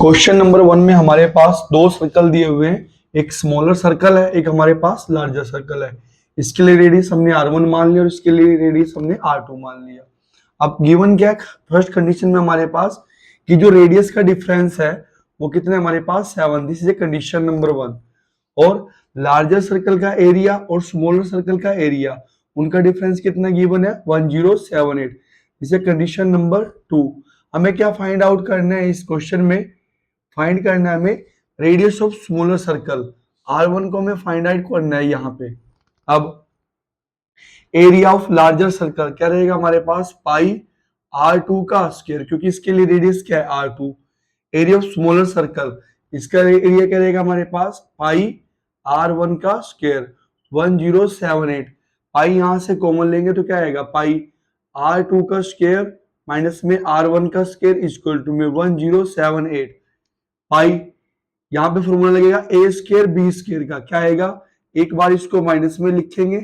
Question number 1 में हमारे पास दो सर्कल दिए हुए हैं, एक स्मॉलर सर्कल है, एक हमारे पास लार्जर सर्कल है। इसके लिए रेडियस हमने r1 मान लिया और इसके लिए रेडियस हमने r2 मान लिया। अब गिवन क्या है, फर्स्ट कंडीशन में हमारे पास कि जो रेडियस का डिफरेंस है वो कितने हमारे पास 7, this is a condition number 1। और लार्जर सर्कल का एरिया और स्मॉलर सर्कल का एरिया उनका डिफरेंस कितना गिवन है 1078, दिस इज कंडीशन नंबर 2। हमें क्या फाइंड आउट करना है इस क्वेश्चन में, फाइंड करना है हमें radius of smaller circle, r1 को हमें फाइंड आउट करना है यहाँ पे। अब एरिया ऑफ लार्जर सर्कल क्या रहेगा हमारे पास, पाई r2 का स्क्वायर, क्योंकि इसके लिए रेडियस क्या है r2। Area of smaller circle, इसका एरिया क्या रहेगा हमारे पास, पाई r1 का स्क्वायर 1078। पाई यहां से कॉमन लेंगे तो क्या आएगा, पाई r2 का स्क्वायर माइनस में r1 का स्क्वायर इक्वल टू में 1078। पाई यहाँ पे फॉर्मूला लगेगा ए स्क्वायर बी स्क्वायर का, क्या आएगा, एक बार इसको माइनस में लिखेंगे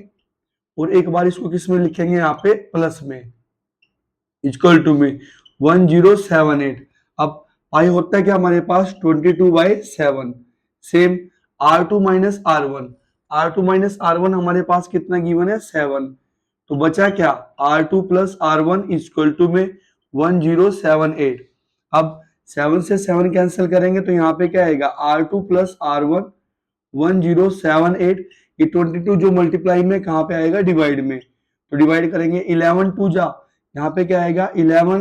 और एक बार इसको किस में लिखेंगे, यहाँ पे प्लस में, इक्वल टू में 1078। अब पाई होता है क्या हमारे पास 22/7। Same r2 minus r1, r2 minus r1 हमारे पास कितना गिवन है 7, तो बचा क्या r2 plus r1 equal to में 1078। अब 7 से 7 कैंसिल करेंगे तो यहाँ पे क्या आएगा, r2 प्लस r1 1078। ये 22 जो मल्टीप्लाई में कहाँ पे आएगा, डिवाइड में, तो डिवाइड करेंगे 11 2 जा, यहाँ पे क्या आएगा 11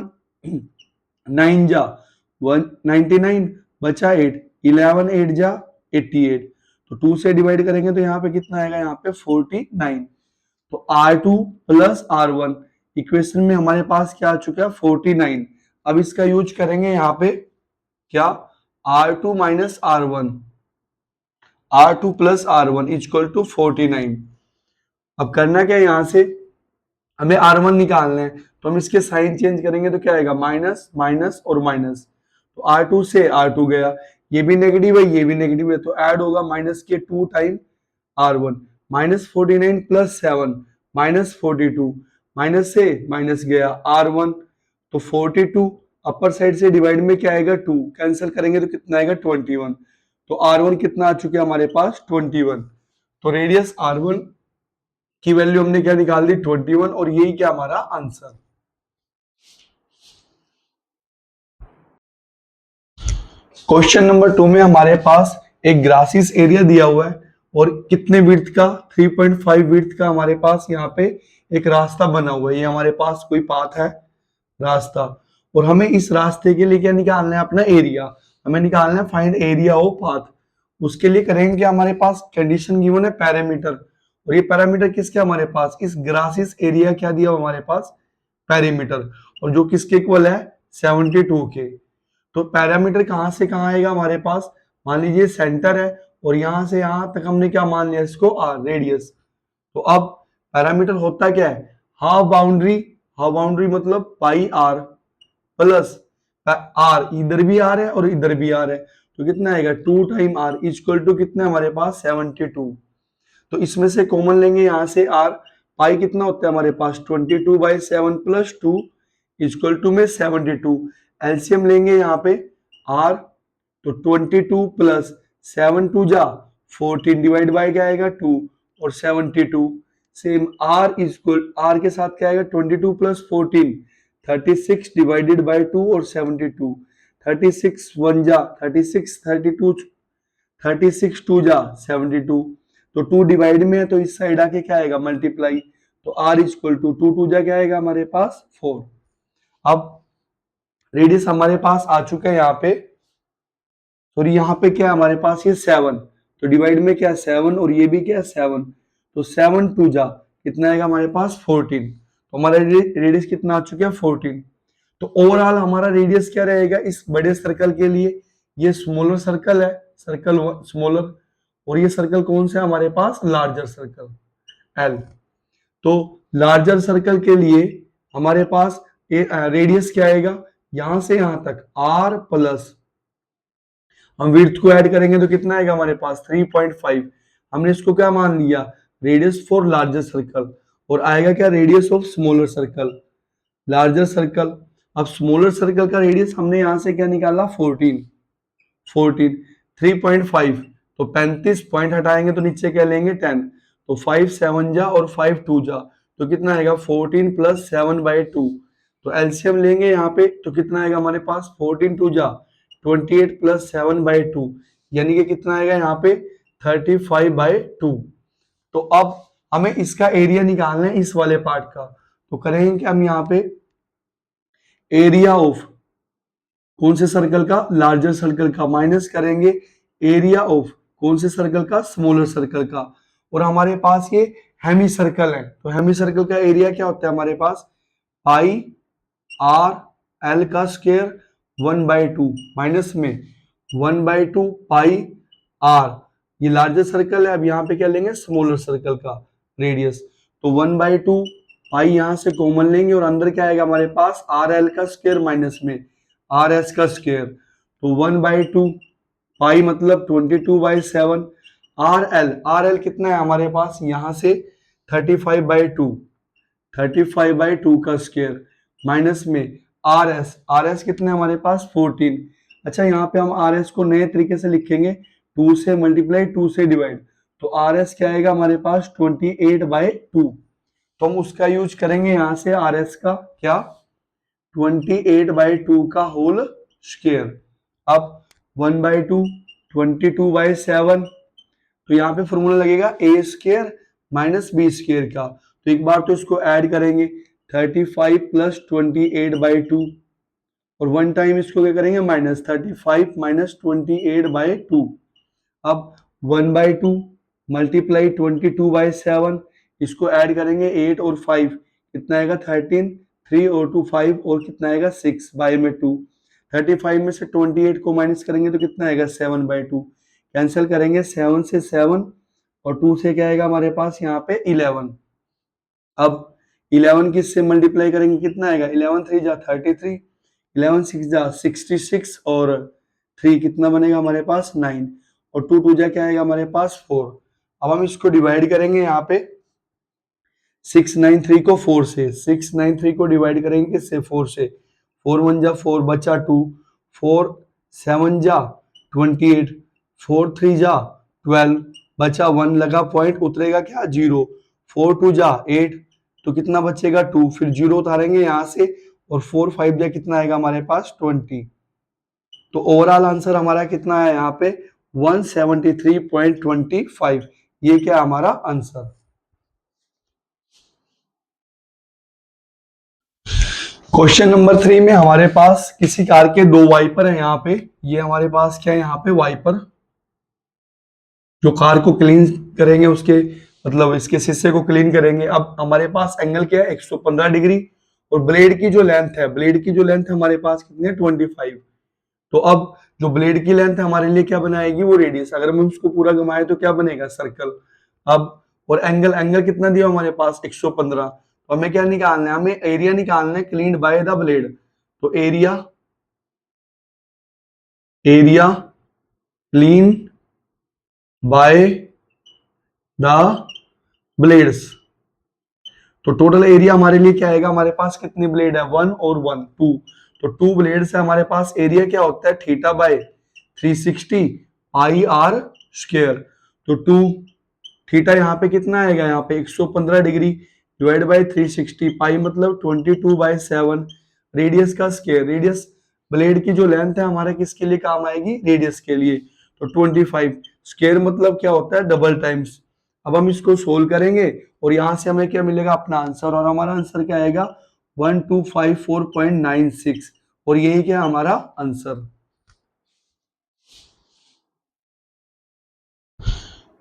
9 जा 199, बचा 8, 11 8 जा 88, तो 2 से डिवाइड करेंगे तो यहाँ पे कितना आएगा, यहाँ पे 49। तो r2 प्लस r1 इक्वेशन में हमारे पास क्या आ चुका है 49। अब इसका यूज करेंगे यहाँ पे क्या, r2 minus r1, r2 plus r1 equal to 49। अब करना क्या है, यहां से हमें r1 निकालना है तो हम इसके साइन चेंज करेंगे तो क्या आएगा, माइनस माइनस और माइनस, तो r2 से r2 गया, ये भी नेगेटिव है ये भी नेगेटिव है, तो ऐड होगा माइनस के 2 time r1, minus 49 plus 7 minus 42, minus से माइनस गया r1, तो 42 अपर साइड से डिवाइड में क्या आएगा 2, कैंसिल करेंगे तो कितना आएगा 21, तो r1 कितना आ चुका है हमारे पास 21। तो रेडियस r1 की वैल्यू हमने क्या निकाल दी 21, और यही क्या हमारा आंसर। क्वेश्चन नंबर 2 में हमारे पास एक ग्रासिस एरिया दिया हुआ है और कितने विड्थ का, 3.5 विड्थ का हमारे पास यहाँ पे एक रास्ता बना हुआ है। ये हमारे पास कोई पाथ है, रास्ता, और हमें इस रास्ते के लिए क्या निकालना है, अपना एरिया, हमें निकालना है फाइंड एरिया ऑफ पाथ। उसके लिए करेंगे क्या, हमारे पास कंडीशन गिवन है पैरामीटर, और ये पैरामीटर किसके हमारे पास, इस ग्रासिस एरिया क्या दिया हमारे पास पैरामीटर, और जो किसके इक्वल है 72 के। तो पैरामीटर कहां से कहां आएगा हमारे पास, मान लीजिए सेंटर है और यहां से यहां तक हमने क्या मान लिया इसको r रेडियस। तो अब पैरामीटर होता क्या है, हाफ बाउंड्री, हाफ बाउंड्री मतलब पाई r प्लस r, इधर भी r है और इधर भी r है, तो कितना आएगा 2 टाइम r इक्वल टू कितना हमारे पास 72। तो इसमें से कॉमन लेंगे यहाँ से r, पाई कितना होता है हमारे पास 22/7 प्लस 2 इक्वल टू में 72। एलसीएम लेंगे यहाँ पे r, तो 22 प्लस 7 2 जा 14 डिवाइड बाय क्या आएगा 2 और 72। सेम r इक्वल, r के साथ क्या आएगा 22 प्लस 14 36 डिवाइडेड बाय 2 और 72, 36 1 जा 36, 32 36 2 जा 72, तो 2 डिवाइड में है तो इस साइड आके क्या आएगा मल्टीप्लाई, तो r इक्वल टू 2 2 जा क्या आएगा हमारे पास 4। अब रेडियस हमारे पास आ चुका है यहाँ पे, तो यहाँ पे क्या है हमारे पास ये 7, तो डिवाइड में क्या है 7 और ये भी क्या है 7, तो 7 2 जा कितना आएगा हमारे पास 14, तो हमारा रेडियस कितना आ चुका है 14। तो ओवरऑल हमारा रेडियस क्या रहेगा इस बड़े सर्कल के लिए, ये स्मॉलर सर्कल है, सर्कल स्मॉलर, और ये सर्कल कौन सा है हमारे पास, लार्जर सर्कल एल। तो लार्जर सर्कल के लिए हमारे पास रेडियस क्या आएगा, यहां से यहां तक r प्लस, हम विड्थ को ऐड करेंगे तो कितना आएगा हमारे पास 3.5, हमने इसको क्या मान लिया रेडियस फॉर लार्जर सर्कल, और आएगा क्या radius of smaller circle, larger circle. अब स्मॉलर सर्कल का रेडियस हमने यहां से क्या निकाला 14, 14, 3.5, तो 35 पॉइंट हटाएंगे तो नीचे क्या लेंगे 10, तो 5 7 जा और 5 2 जा, तो कितना आएगा 14 प्लस 7/2, तो एलसीएम लेंगे यहाँ पे तो कितना आएगा हमारे पास 14 2 जा 28 प्लस 7/2, यानी कि कितना आएगा यहाँ पे 35/2। तो अब हमें इसका एरिया निकालना है इस वाले पार्ट का, तो करेंगे कि हम यहाँ पे एरिया ऑफ कौन से सर्कल का, लार्जर सर्कल का, माइनस करेंगे एरिया ऑफ कौन से सर्कल का, स्मॉलर सर्कल का। और हमारे पास ये हेमी सर्कल है, तो हेमी सर्कल का एरिया क्या होता है हमारे पास, पाई आर एल का स्क्वायर 1/2 माइनस में 1/2 पाई आर, ये लार्जर सर्कल है। अब यहाँ पे क्या लेंगे, स्मॉलर सर्कल का रेडियस, तो 1/2 पाई यहाँ से कॉमन लेंगे और अंदर क्या आएगा हमारे पास, आर एल का स्क्वायर माइनस में आर एस का स्क्वायर, तो 1/2 पाई मतलब 22/7, आर एल कितना है हमारे पास, यहां से 35/2 का स्क्वायर माइनस में आर एस कितना है हमारे पास 14। अच्छा, यहाँ पे हम आर एस को नए तरीके से लिखेंगे, 2 से मल्टीप्लाई 2 से डिवाइड, तो आर एस क्या आएगा हमारे पास 28/2, तो हम उसका यूज करेंगे यहाँ से आर एस का क्या 28/2 का होल स्क्वायर। अब 1/2 22/7, तो यहाँ पे फॉर्मूला लगेगा ए स्क्वायर माइनस बी स्क्वायर का, तो एक बार तो इसको ऐड करेंगे 35 प्लस 28/2 और वन टाइम इसको क्या करेंगे माइनस 35 माइनस 28/2। अब 1/2 मल्टीप्लाई 22/7, इसको ऐड करेंगे 8 और 5, कितना आएगा 13, 3 और 2 5 और कितना आएगा 6 बाय में 2, 35 में से 28 को माइनस करेंगे तो कितना आएगा 7/2, कैंसिल करेंगे 7 से 7 और 2 से क्या आएगा हमारे पास यहाँ पे 11। अब 11 किससे मल्टीप्लाई करेंगे कितना आएगा, 11 3 जा 33, 11 6 जा 66 और 3 कितना बनेगा हमारे पास 9 और 2 2 जा क्या आएगा हमारे पास 4। अब हम इसको डिवाइड करेंगे यहाँ पे 693 को 4 से, 693 को डिवाइड करेंगे किससे 4 से, 4 1 जा 4 बचा 2, 4 7 जा 28, 4 3 जा 12 बचा 1, लगा पॉइंट उतरेगा क्या 0, 4 2 जा 8, तो कितना बचेगा 2, फिर 0 उतारेंगे यहाँ से और 4 5 जा कितना आएगा हमारे पास 20, तो ओवरऑल आंसर हमारा कितना है यहाँ पे 173.25, ये क्या हमारा आंसर। क्वेश्चन नंबर 3 में हमारे पास किसी कार के 2 वाइपर है, यहाँ पे ये हमारे पास क्या है यहाँ पे वाइपर जो कार को क्लीन करेंगे, उसके मतलब इसके शीशे को क्लीन करेंगे। अब हमारे पास एंगल क्या है 115 डिग्री और ब्लेड की जो लेंथ है, ब्लेड की जो लेंथ हमारे पास कितनी है 25, तो अब जो ब्लेड की लेंथ है हमारे लिए क्या बनाएगी वो रेडियस, अगर हम उसको पूरा घुमाए तो क्या बनेगा सर्कल। अब और एंगल एंगल कितना दिया हमारे पास 115, तो हमें क्या निकालना है, हमें एरिया निकालना है क्लीन्ड बाय द ब्लेड, तो area clean by the blades, तो टोटल एरिया हमारे लिए क्या आएगा, हमारे पास कितनी ब्लेड है 1 और 1 2, तो 2 ब्लेड से हमारे पास एरिया क्या होता है theta by 360 pi R square, तो 2 थीटा यहाँ पे कितना आएगा, यहाँ पे 115 डिग्री डिवाइड बाय 360 पाई मतलब 22/7, रेडियस का स्क्वायर, रेडियस ब्लेड की जो लेंथ है हमारे किसके लिए काम आएगी रेडियस के लिए, तो 25 स्क्वायर मतलब क्या होता है डबल टाइम्स। अब हम इसको सोल्व करेंगे और यहां से हमें क्या मिलेगा अपना आंसर, और हमारा आंसर क्या आएगा 1254.96, और यही क्या हमारा आंसर।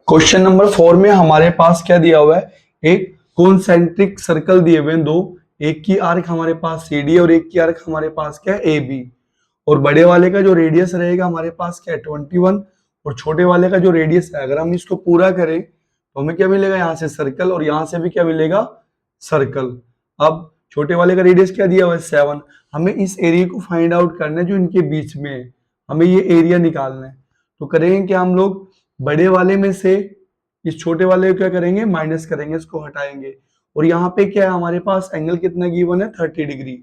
क्वेश्चन नंबर 4 में हमारे पास क्या दिया हुआ है, एक कॉन्सेंट्रिक सर्कल दिए हुए हैं दो, एक की आर्क हमारे पास CD और एक की आर्क हमारे पास क्या है AB, और बड़े वाले का जो रेडियस रहेगा हमारे पास क्या है 21 और छोटे वाले का जो रेडियस है अगर हम इसको पूरा करें तो हमें क्या मिलेगा यहाँ से सर्कल और यहाँ से भी क्या मिलेगा सर्कल। अब छोटे वाले का रेडियस क्या दिया हुआ है 7, हमें इस एरिया को फाइंड आउट करना है जो इनके बीच में है, हमें ये एरिया निकालना है। तो करेंगे क्या हम लोग बड़े वाले में से इस छोटे वाले को क्या करेंगे माइनस करेंगे, इसको हटाएंगे, और यहाँ पे क्या है हमारे पास एंगल कितना गिवन है 30 डिग्री,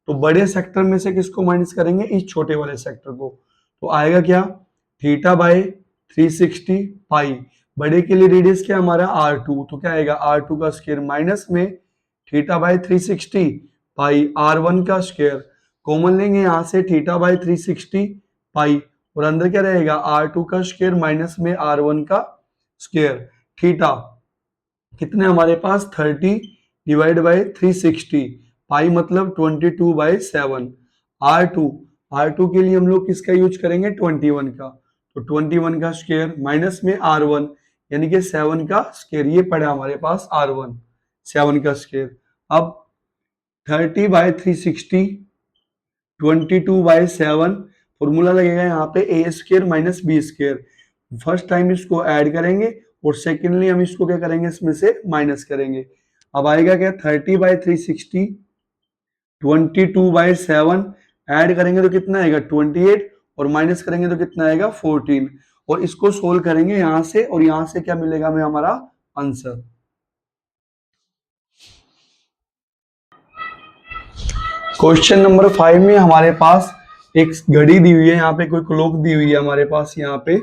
तो बड़े सेक्टर में से किसको माइनस करेंगे इस छोटे वाले सेक्टर को, तो आएगा क्या थीटा बाय 360 पाई। बड़े के लिए रेडियस क्या हमारा R2, तो क्या आएगा R2 का स्क्वायर माइनस में थीटा बाय 360 पाई R1 का स्क्वायर। कॉमन लेंगे यहाँ से थीटा बाय 360 पाई और अंदर क्या रहेगा R2 का स्क्वायर माइनस में R1 का स्क्वायर। थीटा कितने हमारे पास 30 डिवाइड बाय 360 पाई मतलब 22/7। R2 के लिए हम लोग किसका यूज करेंगे 21 का, तो 21 का स्क्वायर माइनस में R1 यानी कि 7 का स्क्वायर। ये पड़ा हमारे पास R1 7 का स्क्वायर। अब 30/360 22/7 फॉर्मूला लगेगा यहाँ पे A square minus B square. First time इसको ऐड करेंगे और सेकेंडली हम इसको क्या करेंगे इसमें से माइनस करेंगे। अब आएगा क्या 30/360 22/7 ऐड करेंगे तो कितना आएगा 28 और माइनस करेंगे तो कितना आएगा 14 और इसको सोल्व करेंगे यहां से और यहां से क्या मिलेगा हमें हमारा आंसर। क्वेश्चन नंबर 5 में हमारे पास एक घड़ी दी हुई है, यहाँ पे कोई क्लॉक दी हुई है हमारे पास यहाँ पे।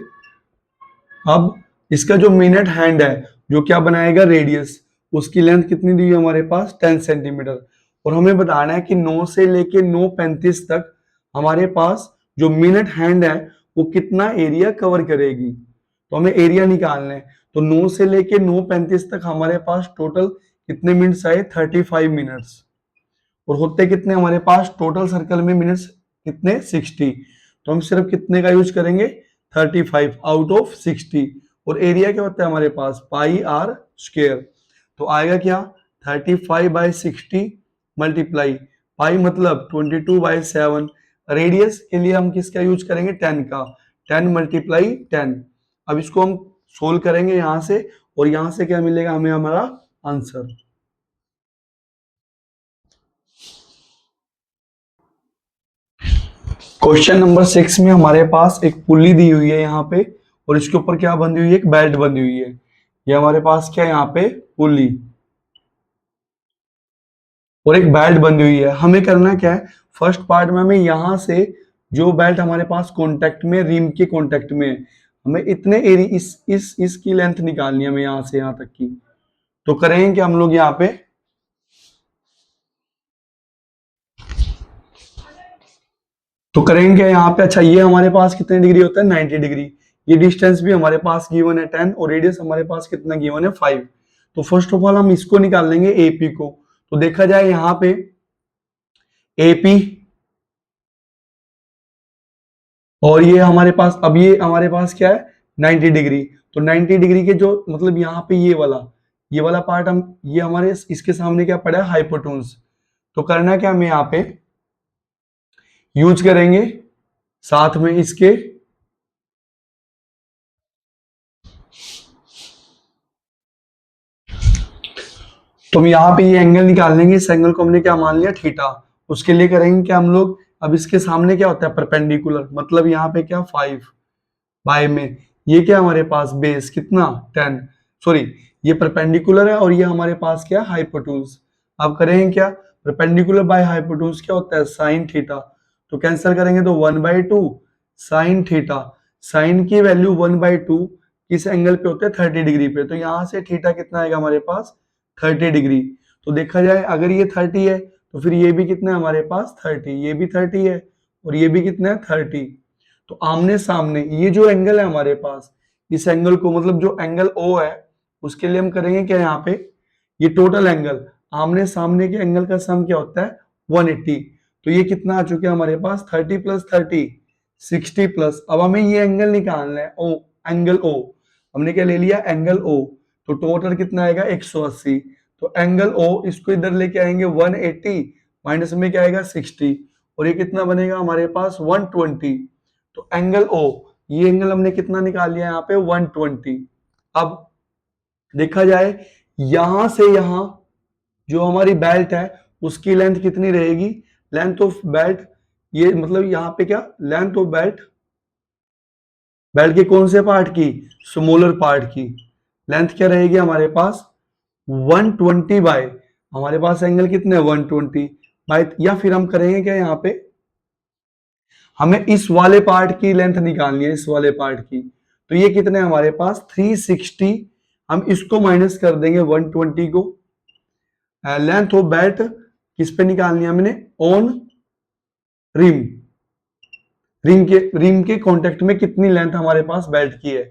अब इसका जो मिनट हैंड है जो क्या बनाएगा रेडियस, उसकी लेंथ कितनी दी हुई है हमारे पास 10 सेंटीमीटर और हमें बताना है कि 9 से लेके 9:35 तक हमारे पास जो मिनट हैंड है वो कितना एरिया कवर करेगी। तो हमें एरिया निकालना है, तो 9 से लेके 9:35 तक हमारे पास टोटल कितने मिनट्स आए 35 मिनट्स और होते कितने हमारे पास टोटल सर्कल में मिनट्स कितने 60। तो हम सिर्फ कितने का यूज करेंगे 35 आउट ऑफ 60 और एरिया क्या होता है हमारे पास पाई आर स्क्वायर। तो आएगा क्या 35/60 मल्टीप्लाई पाई मतलब 22/7। रेडियस के लिए हम किसका यूज करेंगे 10 का, 10 मल्टीप्लाई 10। अब इसको हम सोल्व करेंगे यहां से और यहां से क्या मिलेगा हमें हमारा आंसर। क्वेश्चन नंबर 6 में हमारे पास एक पुली दी हुई है यहाँ पे और इसके ऊपर क्या बंधी हुई है एक बेल्ट बंधी हुई है। ये हमारे पास क्या है यहाँ पे पुली और एक बेल्ट बंधी हुई है। हमें करना क्या है फर्स्ट पार्ट में हमें यहाँ से जो बेल्ट हमारे पास कांटेक्ट में रिम के कांटेक्ट में है, हमें इतने एरिया इसकी लेंथ निकालनी है हमें यहाँ से यहाँ तक की। तो करेंगे कि हम लोग यहाँ पे तो करेंगे यहाँ पे अच्छा ये हमारे पास कितने डिग्री होता है 90 डिग्री। ये डिस्टेंस भी हमारे पास गिवन है 10 और रेडियस हमारे पास कितना गिवन है 5। तो फर्स्ट ऑफ ऑल हम इसको निकाल लेंगे एपी को। तो देखा जाए यहाँ पे एपी और ये हमारे पास अब ये हमारे पास क्या है 90 डिग्री। तो 90 डिग्री के जो मतलब यहाँ पे ये वाला पार्ट हम ये हमारे इसके सामने क्या पड़ा है हाइपोटेन्यूज। तो करना क्या हमें यहाँ पे यूज करेंगे साथ में इसके तो हम यहाँ पे ये एंगल निकाल लेंगे। इस एंगल को हमने क्या मान लिया थीटा। उसके लिए करेंगे क्या हम लोग अब इसके सामने क्या होता है परपेंडिकुलर मतलब यहाँ पे क्या 5 बाय में ये क्या हमारे पास बेस कितना 10 सॉरी ये परपेंडिकुलर है और ये हमारे पास क्या हाइपोटेन्यूज। अब करेंगे क्या परपेंडिकुलर बाय हाइपोटेन्यूज क्या होता है साइन थीटा। तो कैंसिल करेंगे तो 1/2 साइन थीटा। साइन की वैल्यू 1/2 किस एंगल पे होते हैं 30 डिग्री पे। तो यहाँ से थीटा कितना आएगा हमारे पास 30 डिग्री। तो देखा जाए अगर ये 30 है तो फिर ये भी कितना है हमारे पास 30, ये भी 30 है और ये भी कितना है 30। तो आमने सामने ये जो एंगल है हमारे पास इस एंगल को मतलब जो एंगल ओ है उसके लिए हम करेंगे क्या यहाँ पे ये टोटल एंगल आमने सामने के एंगल का सम क्या होता है 180। तो ये कितना आ चुका है हमारे पास 30 + 30 60 प्लस। अब हमें ये एंगल निकालना है ओ एंगल ओ। हमने क्या ले लिया एंगल ओ। तो टोटल कितना आएगा 180। तो एंगल ओ इसको इधर लेके आएंगे 180 माइनस में क्या आएगा 60 और ये कितना बनेगा हमारे पास 120। तो एंगल ओ ये एंगल हमने कितना निकाल लिया यहाँ पे 120। अब देखा जाए यहां से यहां जो हमारी बेल्ट है उसकी लेंथ कितनी रहेगी लेंथ ऑफ बेल्ट ये मतलब यहाँ पे क्या लेंथ ऑफ बेल्ट बेल्ट के कौन से पार्ट की स्मॉलर पार्ट की लेंथ क्या रहेगी हमारे पास 120 बाय हमारे पास एंगल कितने 120 बाय या फिर हम करेंगे क्या यहाँ पे हमें इस वाले पार्ट की लेंथ निकालनी है, इस वाले पार्ट की। तो ये कितने हमारे पास 360, हम इसको माइनस कर देंगे 120 को। लेंथ ऑफ बेल्ट किस पे निकालनी है हमने, ऑन रिम, रिम के कॉन्टेक्ट में कितनी लेंथ हमारे पास बेल्ट की है।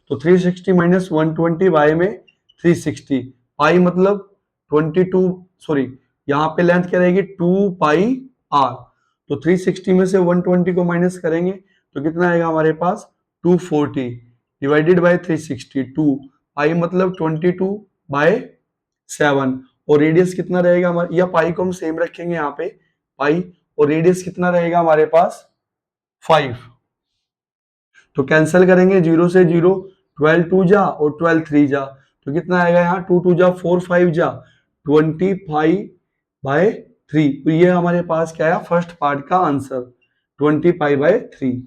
तो 360 माइनस 120 बाय में 360, पाई मतलब 22, सॉरी यहाँ पे लेंथ क्या रहेगी 2 पाई आर। तो 360 में से 120 को माइनस करेंगे तो कितना आएगा हमारे पास 240 डिवाइडेड बाय 360, 2 पाई मतलब 22 बाय 7। और रेडियस कितना रहेगा हमारे, या पाई को हम सेम रखेंगे यहाँ पे पाई, और रेडियस कितना रहेगा हमारे पास 5। तो कैंसिल करेंगे 0 से 0, 12 2 जा और 12 3 जा, तो कितना आएगा यहाँ 2 2 जा 4 5 जा 25/3। तो ये हमारे पास क्या है फर्स्ट पार्ट का आंसर 25/3।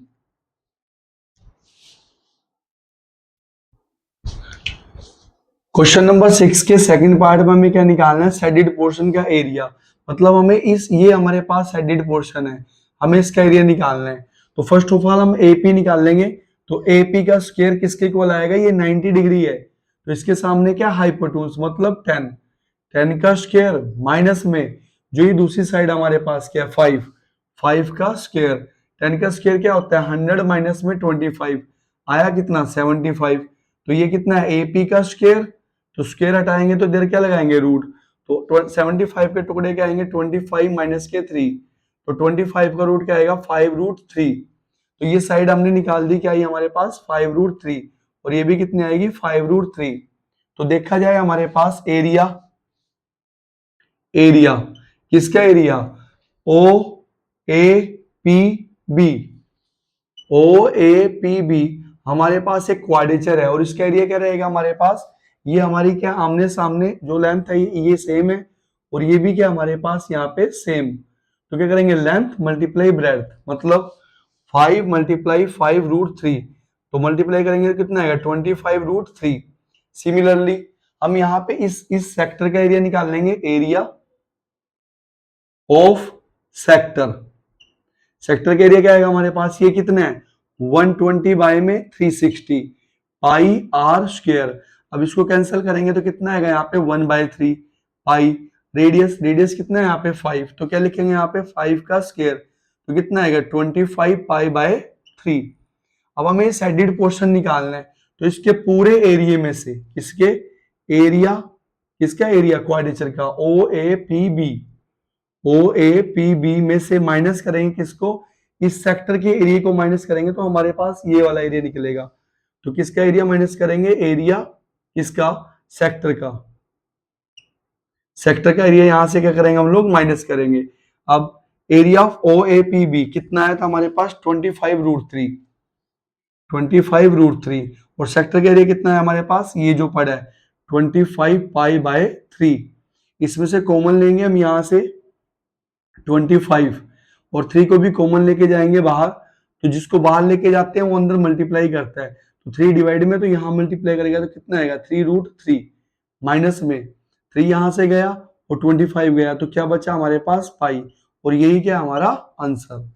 क्वेश्चन नंबर 6 के सेकंड पार्ट में हमें क्या निकालना है, शेडेड पोर्शन का एरिया। मतलब हमें ये हमारे पास शेडेड पोर्शन है, हमें इसका एरिया निकालना है। तो फर्स्ट ऑफ ऑल हम एपी निकाल लेंगे। तो एपी का स्क्वायर किसके इक्वल आएगा, ये 90 डिग्री है, तो इसके सामने क्या हाइपोटेन्यूज मतलब 10, 10 का स्क्वायर माइनस में जो ये दूसरी साइड हमारे पास क्या है 5, 5 का स्क्वायर। 10 का स्क्वायर क्या होता है 100 माइनस में 25, आया कितना 75। तो ये कितना है एपी का स्क्वायर, तो स्क्वायर हटाएंगे तो इधर क्या लगाएंगे रूट। तो 75 के टुकड़े क्या आएंगे 25 माइनस के 3, तो 25 का रूट क्या आएगा 5√3। तो ये साइड हमने निकाल दी, क्या आई हमारे पास 5√3, और ये भी कितनी आएगी 5√3। तो देखा जाए हमारे पास एरिया, एरिया किसका area O A P B, O A P B हमारे पास एक क्वाड्रेचर है, और इसका एरिया क्या रहेगा हमारे पास, ये हमारी क्या आमने सामने जो लेंथ है ये सेम है, और ये भी क्या हमारे पास यहाँ पे सेम। तो क्या करेंगे लेंथ मल्टीप्लाई ब्रेड्थ, मतलब 5 मल्टीप्लाई 5√3, तो मल्टीप्लाई करेंगे तो कितना आएगा 25√3। सिमिलरली हम यहाँ पे इस सेक्टर का एरिया निकाल लेंगे, एरिया ऑफ सेक्टर। सेक्टर का एरिया क्या आएगा हमारे पास, ये कितना है 120 बाय में 360 पाई आर स्क्वायर। अब इसको कैंसिल करेंगे तो कितना आएगा यहाँ पे 1/3 पाई, रेडियस, रेडियस कितना है यहाँ पे 5, तो क्या लिखेंगे यहाँ पे 5 का स्क्वायर, तो कितना आएगा 25 पाई/3। अब हमें शेडेड पोर्शन निकालना है, तो इसके पूरे एरिया में से इसके एरिया, किसका एरिया क्वाड्रेचर का O A P B, O A P B में से माइनस करेंगे किसको, इस सेक्टर के एरिया को माइनस करेंगे तो हमारे पास ये वाला एरिया निकलेगा। तो किसका एरिया माइनस करेंगे, एरिया किसका सेक्टर का, सेक्टर का एरिया यहां से क्या करेंगे हम लोग माइनस करेंगे। अब area of O A P B कितना आया था हमारे पास 25√3, 25√3, और सेक्टर का एरिया कितना है हमारे पास ये जो पड़ा है 25 पाई/3। इसमें से कॉमन लेंगे हम यहां से 25, और 3 को भी कॉमन लेके जाएंगे बाहर, तो जिसको बाहर लेके जाते हैं वो अंदर मल्टीप्लाई करता है, तो 3 डिवाइड में तो यहां मल्टीप्लाई करेगा तो कितना आएगा 3√3, माइनस में 3 यहां से गया और 25 गया, तो क्या बचा हमारे पास पाई, और यही क्या हमारा आंसर।